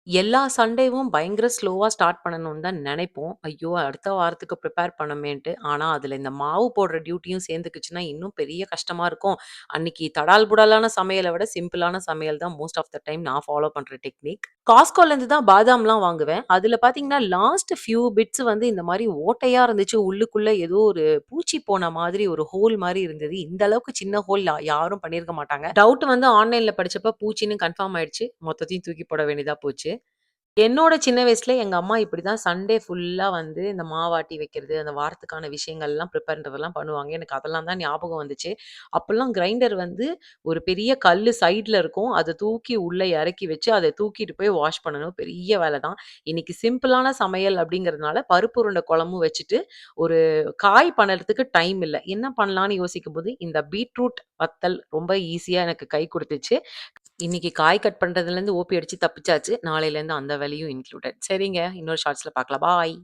எல்லா சண்டேவும் பயங்கர ஸ்லோவா ஸ்டார்ட் பண்ணணும்னு தான் நெனைப்போம். ஐயோ! அடுத்த வாரத்துக்கு ப்ரிப்பேர் பண்ணணுமேன்ட்டு. ஆனா, அதுல இந்த மாவு போடுற டியூட்டியும் சேர்ந்துக்குச்சுன்னா, இன்னும் பெரிய கஷ்டமா இருக்கும். அன்னைக்கு தடால் புடாலான சமையல விட சிம்பிளான சமையல் தான் மோஸ்ட் ஆஃப் த டைம் நான் ஃபாலோ பண்ற டெக்னிக். Costcoலேருந்து தான் பாதாம்லாம் வாங்குவேன். அதுல பார்த்தீங்கன்னா, லாஸ்ட் ஃபியூ பிட்ஸ் வந்து இந்த மாரி ஓட்டையா இருந்துச்சு. உள்ளுக்குள்ள ஏதோ ஒரு பூச்சி போன மாதிரி ஒரு ஹோல் மாரி இருந்தது. இந்த அளவுக்கு சின்ன ஹோல் யாரும் பண்ணியிருக்க மாட்டாங்க. டவுட் வந்து ஆன்லைன்ல படிச்சப்ப பூச்சின்னு கன்ஃபார்ம் ஆயிடுச்சு. மொத்தத்தையும் தூக்கி போட வேண்டியதா போச்சு. என்னோட சின்ன வயசுல எங்க அம்மா இப்படிதான் சண்டே ஃபுல்லா வந்து இந்த மாவாட்டி வைக்கிறது, அந்த வாரத்துக்கான விஷயங்கள்லாம் ப்ரிப்பேர்ன்றதெல்லாம் பண்ணுவாங்க. எனக்கு அதெல்லாம் தான் ஞாபகம் வந்துச்சு. அப்பல்லாம் கிரைண்டர் வந்து ஒரு பெரிய கல்லு சைட்ல இருக்கும். அத தூக்கி உள்ள இறக்கி வச்சு, அத தூக்கிட்டு போய் வாஷ் பண்ணணும். பெரிய வேல தான். இன்னைக்கு சிம்பிளான சமையல் அப்படிங்கிறதுனால பருப்பு உருண்டை குழம்பும் வச்சுட்டு, ஒரு காய் பண்ணறதுக்கு டைம் இல்ல. என்ன பண்ணலான்னு யோசிக்கும்போது, இந்த பீட்ரூட் வத்தல் ரொம்ப ஈஸியா எனக்கு கை குடுத்துச்சு. இன்னைக்கு காய் கட் பண்றதுலேருந்து ஓபி அடிச்சு தப்பிச்சாச்சு. நாளையிலேருந்து அந்த வேலையும் இன்க்ளூடட். சரிங்க. இன்னொரு ஷார்ட்ஸ்ல பார்க்கலாம். பாய்.